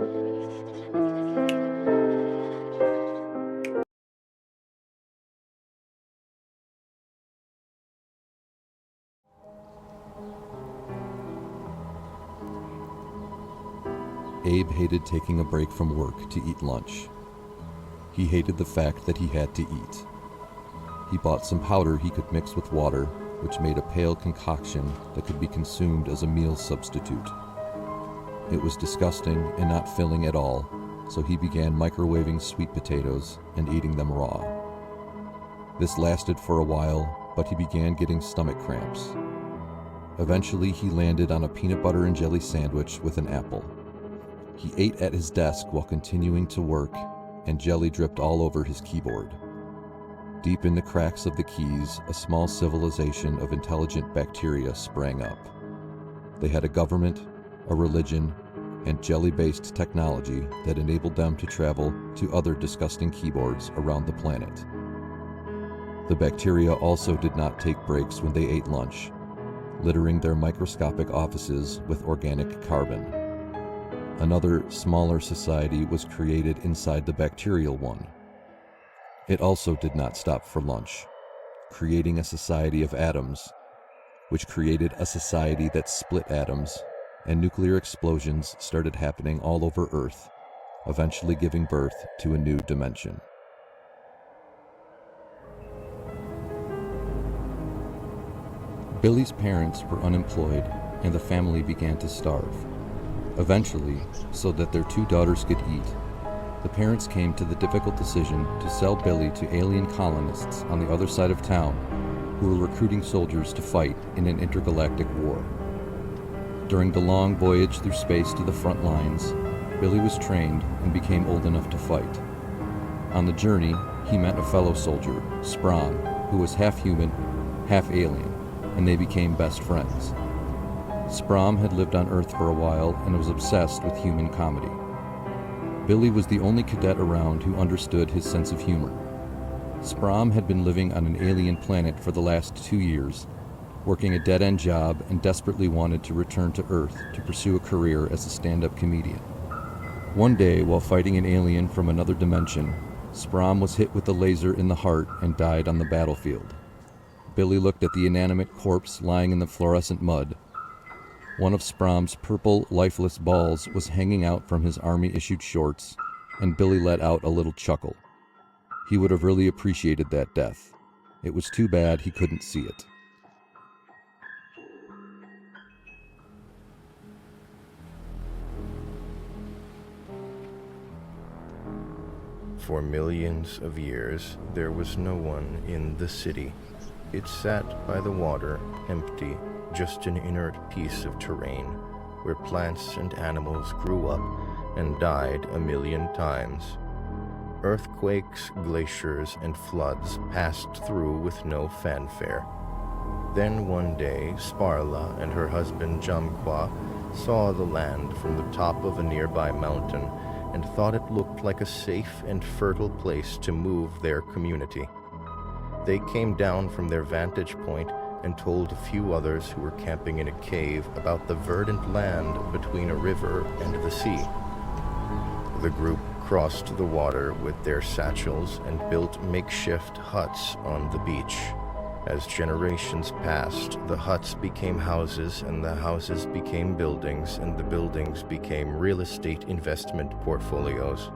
Abe hated taking a break from work to eat lunch. He hated the fact that he had to eat. He bought some powder he could mix with water, which made a pale concoction that could be consumed as a meal substitute. It was disgusting and not filling at all, so he began microwaving sweet potatoes and eating them raw. This lasted for a while, but he began getting stomach cramps. Eventually, he landed on a peanut butter and jelly sandwich with an apple. He ate at his desk while continuing to work, and jelly dripped all over his keyboard. Deep in the cracks of the keys, a small civilization of intelligent bacteria sprang up. They had a government, a religion, and jelly-based technology that enabled them to travel to other disgusting keyboards around the planet. The bacteria also did not take breaks when they ate lunch, littering their microscopic offices with organic carbon. Another, smaller society was created inside the bacterial one. It also did not stop for lunch, creating a society of atoms, which created a society that split atoms, and nuclear explosions started happening all over Earth, eventually giving birth to a new dimension. Billy's parents were unemployed, and the family began to starve. Eventually, so that their two daughters could eat, the parents came to the difficult decision to sell Billy to alien colonists on the other side of town who were recruiting soldiers to fight in an intergalactic war. During the long voyage through space to the front lines, Billy was trained and became old enough to fight. On the journey, he met a fellow soldier, Sprom, who was half human, half alien, and they became best friends. Sprom had lived on Earth for a while and was obsessed with human comedy. Billy was the only cadet around who understood his sense of humor. Sprom had been living on an alien planet for the last 2 years, working a dead-end job, and desperately wanted to return to Earth to pursue a career as a stand-up comedian. One day, while fighting an alien from another dimension, Sprom was hit with a laser in the heart and died on the battlefield. Billy looked at the inanimate corpse lying in the fluorescent mud. One of Sprom's purple, lifeless balls was hanging out from his army-issued shorts, and Billy let out a little chuckle. He would have really appreciated that death. It was too bad he couldn't see it. For millions of years, there was no one in the city. It sat by the water, empty, just an inert piece of terrain, where plants and animals grew up and died a million times. Earthquakes, glaciers, and floods passed through with no fanfare. Then one day, Sparla and her husband Jamqua saw the land from the top of a nearby mountain and thought it looked like a safe and fertile place to move their community. They came down from their vantage point and told a few others who were camping in a cave about the verdant land between a river and the sea. The group crossed the water with their satchels and built makeshift huts on the beach. As generations passed, the huts became houses, and the houses became buildings, and the buildings became real estate investment portfolios.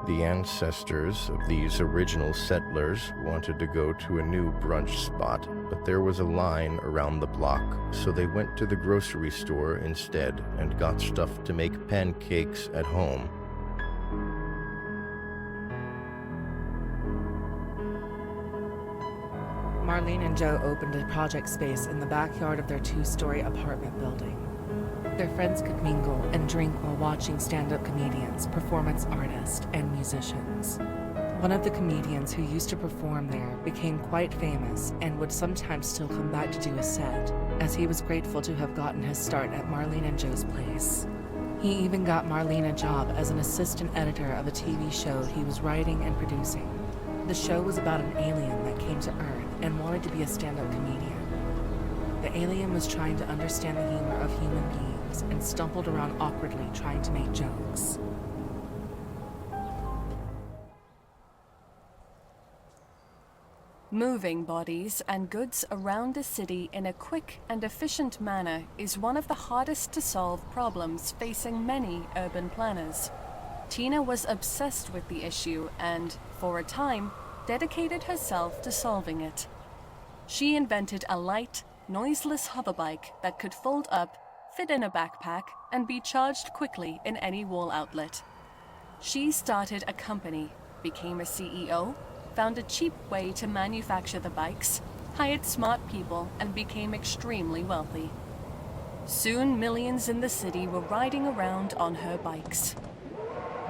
The ancestors of these original settlers wanted to go to a new brunch spot, but there was a line around the block, so they went to the grocery store instead and got stuff to make pancakes at home. Marlene and Joe opened a project space in the backyard of their 2-story apartment building. Their friends could mingle and drink while watching stand-up comedians, performance artists, and musicians. One of the comedians who used to perform there became quite famous and would sometimes still come back to do a set, as he was grateful to have gotten his start at Marlene and Joe's place. He even got Marlene a job as an assistant editor of a TV show he was writing and producing. The show was about an alien that came to Earth and wanted to be a stand-up comedian. The alien was trying to understand the humor of human beings and stumbled around awkwardly trying to make jokes. Moving bodies and goods around the city in a quick and efficient manner is one of the hardest to solve problems facing many urban planners. Tina was obsessed with the issue and, for a time, dedicated herself to solving it. She invented a light, noiseless hoverbike that could fold up, fit in a backpack, and be charged quickly in any wall outlet. She started a company, became a CEO, found a cheap way to manufacture the bikes, hired smart people, and became extremely wealthy. Soon, millions in the city were riding around on her bikes.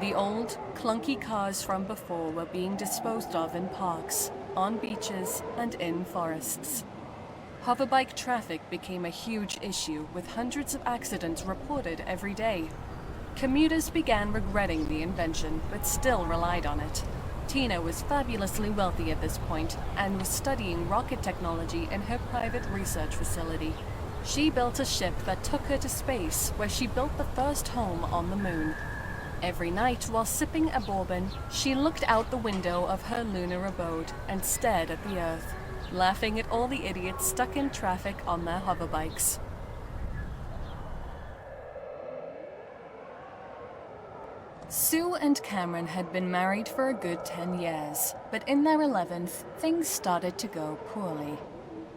The old, clunky cars from before were being disposed of in parks, on beaches, and in forests. Hoverbike traffic became a huge issue, with hundreds of accidents reported every day. Commuters began regretting the invention, but still relied on it. Tina was fabulously wealthy at this point and was studying rocket technology in her private research facility. She built a ship that took her to space, where she built the first home on the moon. Every night, while sipping a bourbon, she looked out the window of her lunar abode and stared at the Earth, laughing at all the idiots stuck in traffic on their hoverbikes. Sue and Cameron had been married for a good 10 years, but in their 11th, things started to go poorly.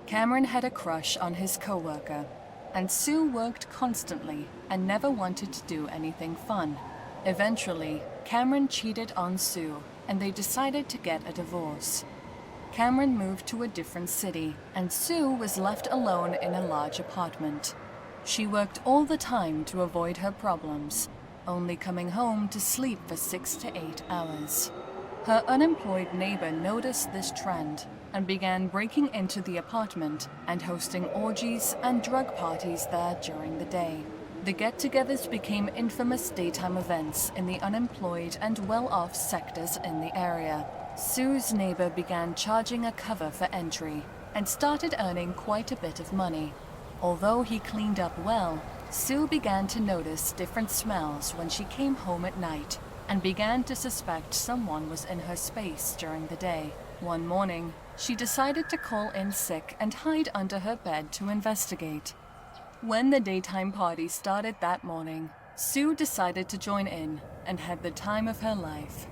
Cameron had a crush on his co-worker, and Sue worked constantly and never wanted to do anything fun. Eventually, Cameron cheated on Sue, and they decided to get a divorce. Cameron moved to a different city, and Sue was left alone in a large apartment. She worked all the time to avoid her problems, only coming home to sleep for 6 to 8 hours. Her unemployed neighbor noticed this trend and began breaking into the apartment and hosting orgies and drug parties there during the day. The get-togethers became infamous daytime events in the unemployed and well-off sectors in the area. Sue's neighbor began charging a cover for entry and started earning quite a bit of money. Although he cleaned up well, Sue began to notice different smells when she came home at night and began to suspect someone was in her space during the day. One morning, she decided to call in sick and hide under her bed to investigate. When the daytime party started that morning, Sue decided to join in and had the time of her life.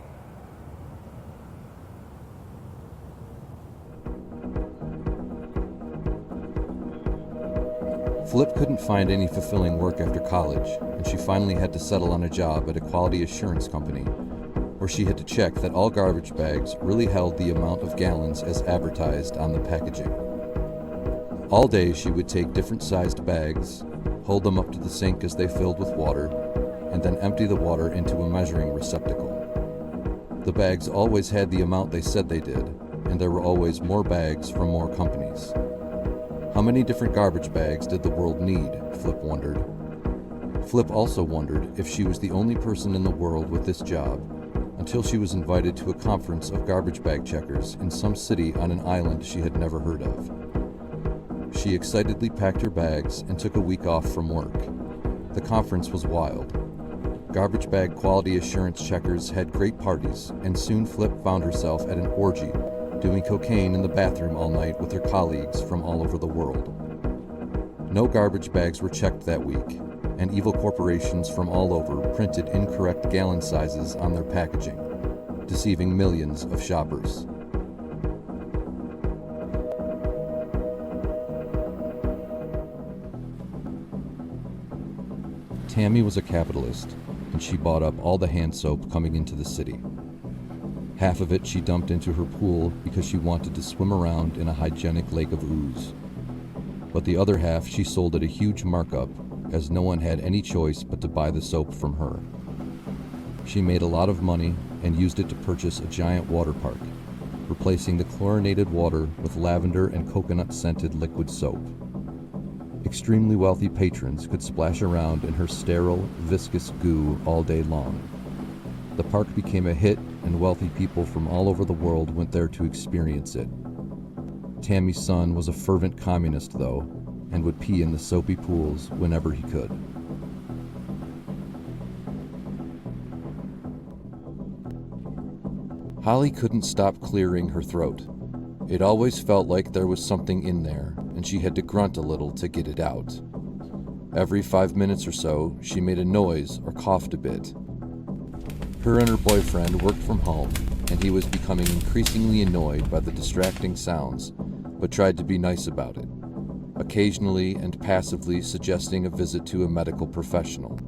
Flip couldn't find any fulfilling work after college, and she finally had to settle on a job at a quality assurance company, where she had to check that all garbage bags really held the amount of gallons as advertised on the packaging. All day she would take different sized bags, hold them up to the sink as they filled with water, and then empty the water into a measuring receptacle. The bags always had the amount they said they did, and there were always more bags from more companies. How many different garbage bags did the world need? Flip wondered. Flip also wondered if she was the only person in the world with this job, until she was invited to a conference of garbage bag checkers in some city on an island she had never heard of. She excitedly packed her bags and took a week off from work. The conference was wild. Garbage bag quality assurance checkers had great parties, and soon Flip found herself at an orgy, doing cocaine in the bathroom all night with her colleagues from all over the world. No garbage bags were checked that week, and evil corporations from all over printed incorrect gallon sizes on their packaging, deceiving millions of shoppers. Tammy was a capitalist, and she bought up all the hand soap coming into the city. Half of it she dumped into her pool because she wanted to swim around in a hygienic lake of ooze. But the other half she sold at a huge markup, as no one had any choice but to buy the soap from her. She made a lot of money and used it to purchase a giant water park, replacing the chlorinated water with lavender and coconut-scented liquid soap. Extremely wealthy patrons could splash around in her sterile, viscous goo all day long. The park became a hit, and wealthy people from all over the world went there to experience it. Tammy's son was a fervent communist, though, and would pee in the soapy pools whenever he could. Holly couldn't stop clearing her throat. It always felt like there was something in there, and she had to grunt a little to get it out. Every 5 minutes or so, she made a noise or coughed a bit. Her and her boyfriend worked from home, and he was becoming increasingly annoyed by the distracting sounds, but tried to be nice about it, occasionally and passively suggesting a visit to a medical professional.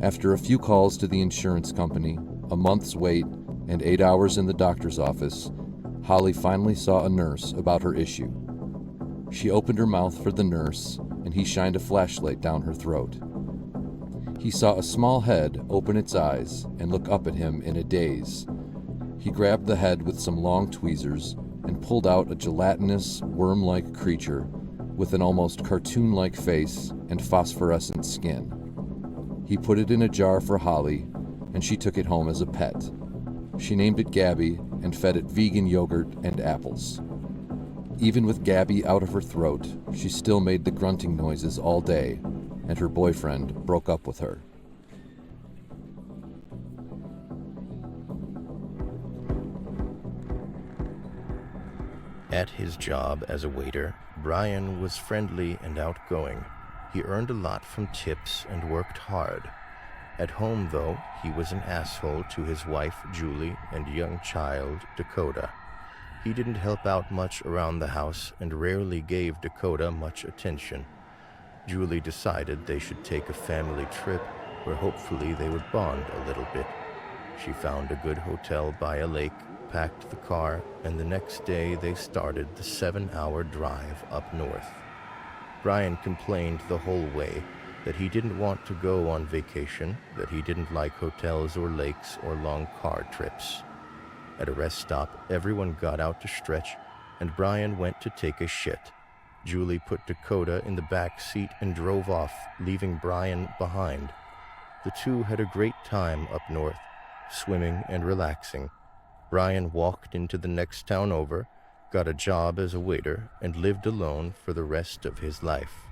After a few calls to the insurance company, a month's wait, and 8 hours in the doctor's office, Holly finally saw a nurse about her issue. She opened her mouth for the nurse, and he shined a flashlight down her throat. He saw a small head open its eyes and look up at him in a daze. He grabbed the head with some long tweezers and pulled out a gelatinous, worm-like creature with an almost cartoon-like face and phosphorescent skin. He put it in a jar for Holly, and she took it home as a pet. She named it Gabby and fed it vegan yogurt and apples. Even with Gabby out of her throat, she still made the grunting noises all day, and her boyfriend broke up with her. At his job as a waiter, Brian was friendly and outgoing. He earned a lot from tips and worked hard. At home, though, he was an asshole to his wife, Julie, and young child, Dakota. He didn't help out much around the house and rarely gave Dakota much attention. Julie decided they should take a family trip where hopefully they would bond a little bit. She found a good hotel by a lake, packed the car, and the next day they started the 7-hour drive up north. Brian complained the whole way that he didn't want to go on vacation, that he didn't like hotels or lakes or long car trips. At a rest stop, everyone got out to stretch, and Brian went to take a shit. Julie put Dakota in the back seat and drove off, leaving Brian behind. The two had a great time up north, swimming and relaxing. Brian walked into the next town over, got a job as a waiter, and lived alone for the rest of his life.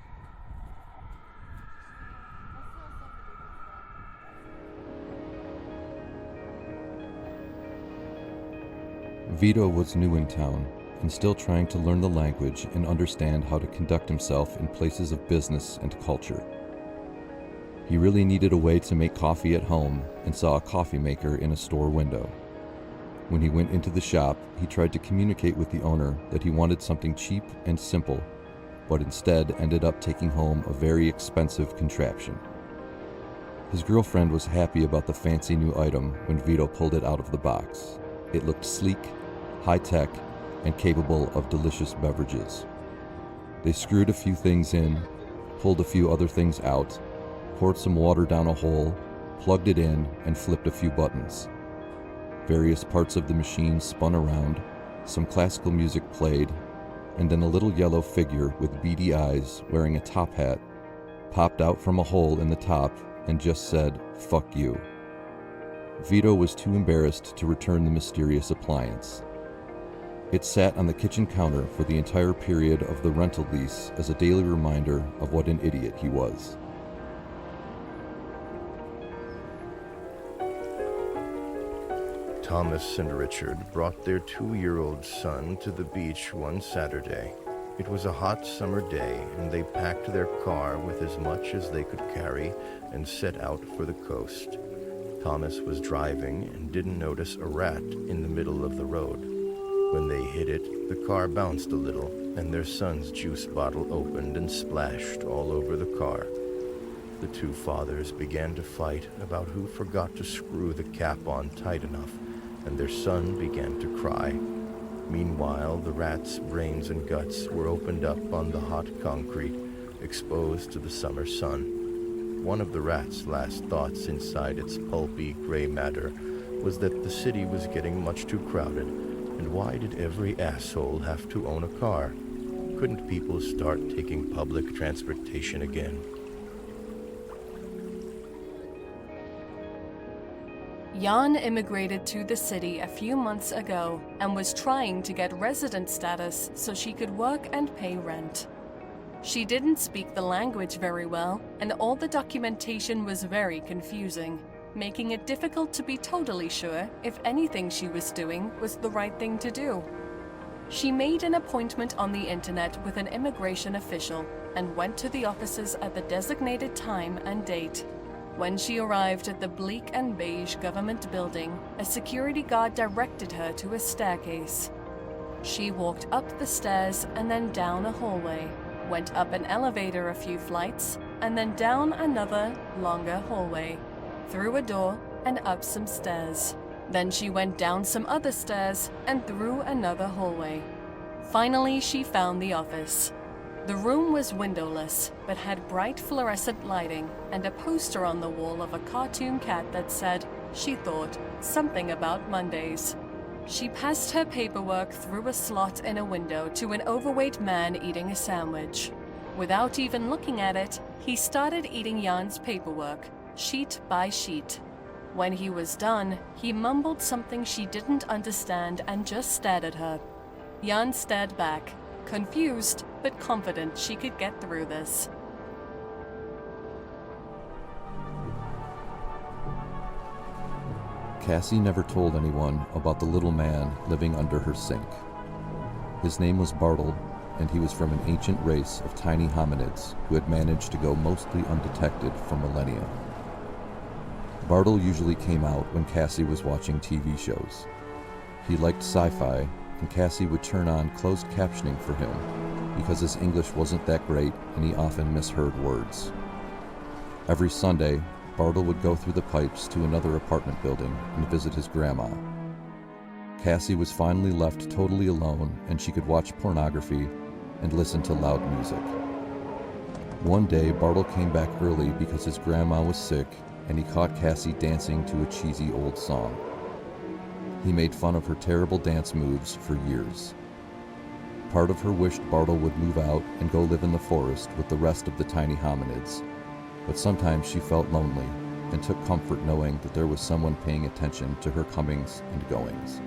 Vito was new in town and still trying to learn the language and understand how to conduct himself in places of business and culture. He really needed a way to make coffee at home and saw a coffee maker in a store window. When he went into the shop, he tried to communicate with the owner that he wanted something cheap and simple, but instead ended up taking home a very expensive contraption. His girlfriend was happy about the fancy new item when Vito pulled it out of the box. It looked sleek, high-tech, and capable of delicious beverages. They screwed a few things in, pulled a few other things out, poured some water down a hole, plugged it in, and flipped a few buttons. Various parts of the machine spun around, some classical music played, and then a little yellow figure with beady eyes wearing a top hat popped out from a hole in the top and just said, "Fuck you." Vito was too embarrassed to return the mysterious appliance. It sat on the kitchen counter for the entire period of the rental lease as a daily reminder of what an idiot he was. Thomas and Richard brought their 2-year-old son to the beach one Saturday. It was a hot summer day, and they packed their car with as much as they could carry and set out for the coast. Thomas was driving and didn't notice a rat in the middle of the road. When they hit it, the car bounced a little, and their son's juice bottle opened and splashed all over the car. The two fathers began to fight about who forgot to screw the cap on tight enough, and their son began to cry. Meanwhile, the rat's brains and guts were opened up on the hot concrete, exposed to the summer sun. One of the rat's last thoughts inside its pulpy gray matter was that the city was getting much too crowded, and why did every asshole have to own a car? Couldn't people start taking public transportation again? Jan immigrated to the city a few months ago and was trying to get resident status so she could work and pay rent. She didn't speak the language very well, and all the documentation was very confusing, making it difficult to be totally sure if anything she was doing was the right thing to do. She made an appointment on the internet with an immigration official and went to the offices at the designated time and date. When she arrived at the bleak and beige government building, a security guard directed her to a staircase. She walked up the stairs and then down a hallway, went up an elevator a few flights, and then down another, longer hallway, through a door and up some stairs. Then she went down some other stairs and through another hallway. Finally, she found the office. The room was windowless, but had bright fluorescent lighting and a poster on the wall of a cartoon cat that said, she thought, something about Mondays. She passed her paperwork through a slot in a window to an overweight man eating a sandwich. Without even looking at it, he started eating Jan's paperwork, sheet by sheet. When he was done, he mumbled something she didn't understand and just stared at her. Jan stared back, confused but confident she could get through this. Cassie never told anyone about the little man living under her sink. His name was Bartle, and he was from an ancient race of tiny hominids who had managed to go mostly undetected for millennia. Bartle usually came out when Cassie was watching TV shows. He liked sci-fi, and Cassie would turn on closed captioning for him because his English wasn't that great and he often misheard words. Every Sunday, Bartle would go through the pipes to another apartment building and visit his grandma. Cassie was finally left totally alone, and she could watch pornography and listen to loud music. One day, Bartle came back early because his grandma was sick, and he caught Cassie dancing to a cheesy old song. He made fun of her terrible dance moves for years. Part of her wished Bartle would move out and go live in the forest with the rest of the tiny hominids, but sometimes she felt lonely and took comfort knowing that there was someone paying attention to her comings and goings.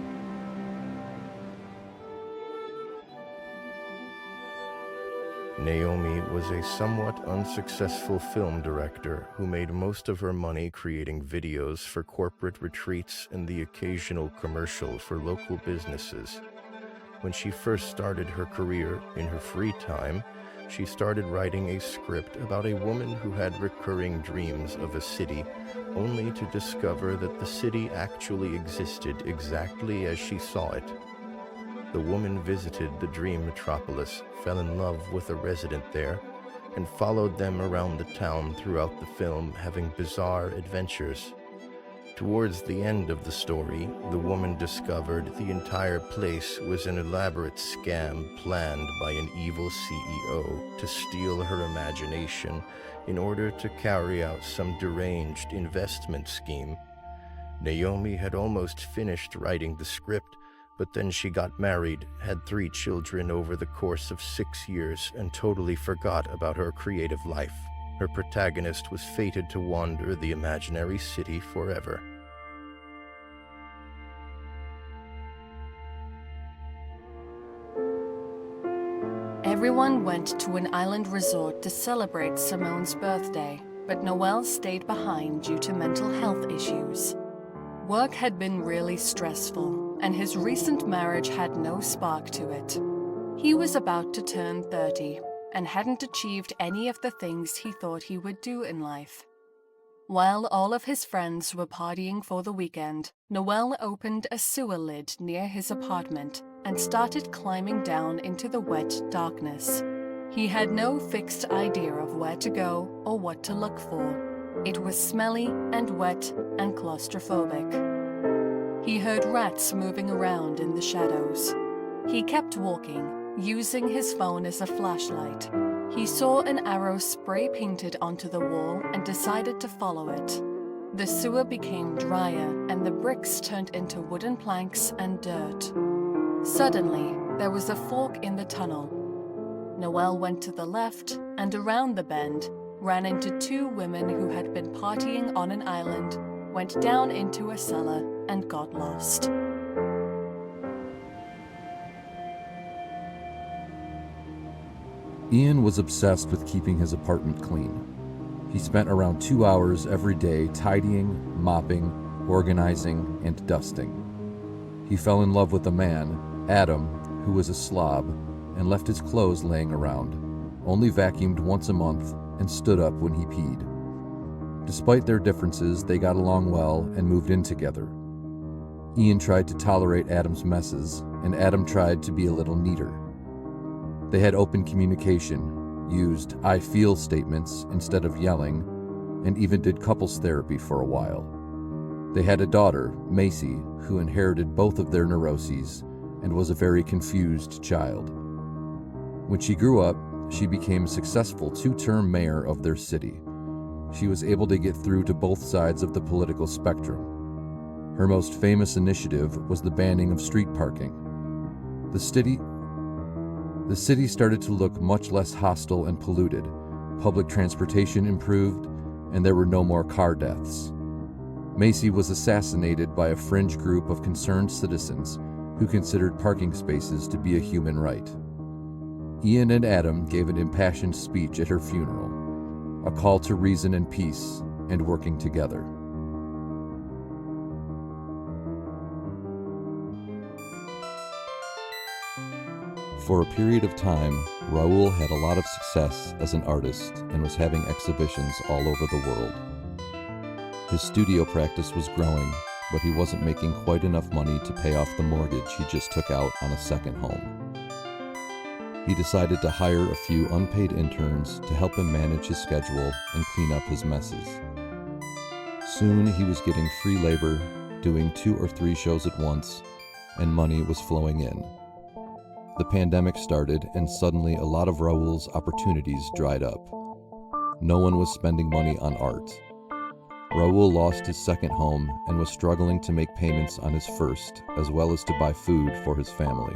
Naomi was a somewhat unsuccessful film director who made most of her money creating videos for corporate retreats and the occasional commercial for local businesses. When she first started her career in her free time, she started writing a script about a woman who had recurring dreams of a city, only to discover that the city actually existed exactly as she saw it. The woman visited the dream metropolis, fell in love with a resident there, and followed them around the town throughout the film, having bizarre adventures. Towards the end of the story, the woman discovered the entire place was an elaborate scam planned by an evil CEO to steal her imagination in order to carry out some deranged investment scheme. Naomi had almost finished writing the script, but then she got married, had 3 children over the course of 6 years, and totally forgot about her creative life. Her protagonist was fated to wander the imaginary city forever. Everyone went to an island resort to celebrate Simone's birthday, but Noel stayed behind due to mental health issues. Work had been really stressful, and his recent marriage had no spark to it. He was about to turn 30 and hadn't achieved any of the things he thought he would do in life. While all of his friends were partying for the weekend, Noel opened a sewer lid near his apartment and started climbing down into the wet darkness. He had no fixed idea of where to go or what to look for. It was smelly and wet and claustrophobic. He heard rats moving around in the shadows. He kept walking, using his phone as a flashlight. He saw an arrow spray painted onto the wall and decided to follow it. The sewer became drier and the bricks turned into wooden planks and dirt. Suddenly, there was a fork in the tunnel. Noel went to the left and around the bend, ran into 2 women who had been partying on an island, went down into a cellar, and got lost. Ian was obsessed with keeping his apartment clean. He spent around 2 hours every day tidying, mopping, organizing, and dusting. He fell in love with a man, Adam, who was a slob and left his clothes laying around, only vacuumed once a month, and stood up when he peed. Despite their differences, they got along well and moved in together. Ian tried to tolerate Adam's messes, and Adam tried to be a little neater. They had open communication, used "I feel" statements instead of yelling, and even did couples therapy for a while. They had a daughter, Macy, who inherited both of their neuroses and was a very confused child. When she grew up, she became a successful 2-term mayor of their city. She was able to get through to both sides of the political spectrum. Her most famous initiative was the banning of street parking. The city started to look much less hostile and polluted. Public transportation improved, and there were no more car deaths. Macy was assassinated by a fringe group of concerned citizens who considered parking spaces to be a human right. Ian and Adam gave an impassioned speech at her funeral, a call to reason and peace and working together. For a period of time, Raoul had a lot of success as an artist and was having exhibitions all over the world. His studio practice was growing, but he wasn't making quite enough money to pay off the mortgage he just took out on a second home. He decided to hire a few unpaid interns to help him manage his schedule and clean up his messes. Soon he was getting free labor, doing 2 or 3 shows at once, and money was flowing in. The pandemic started, and suddenly a lot of Raoul's opportunities dried up. No one was spending money on art. Raoul lost his second home and was struggling to make payments on his first, as well as to buy food for his family.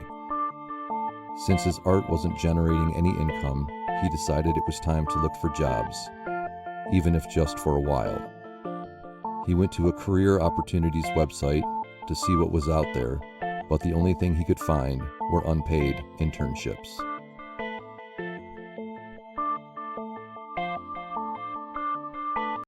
Since his art wasn't generating any income, he decided it was time to look for jobs, even if just for a while. He went to a career opportunities website to see what was out there, but the only thing he could find were unpaid internships.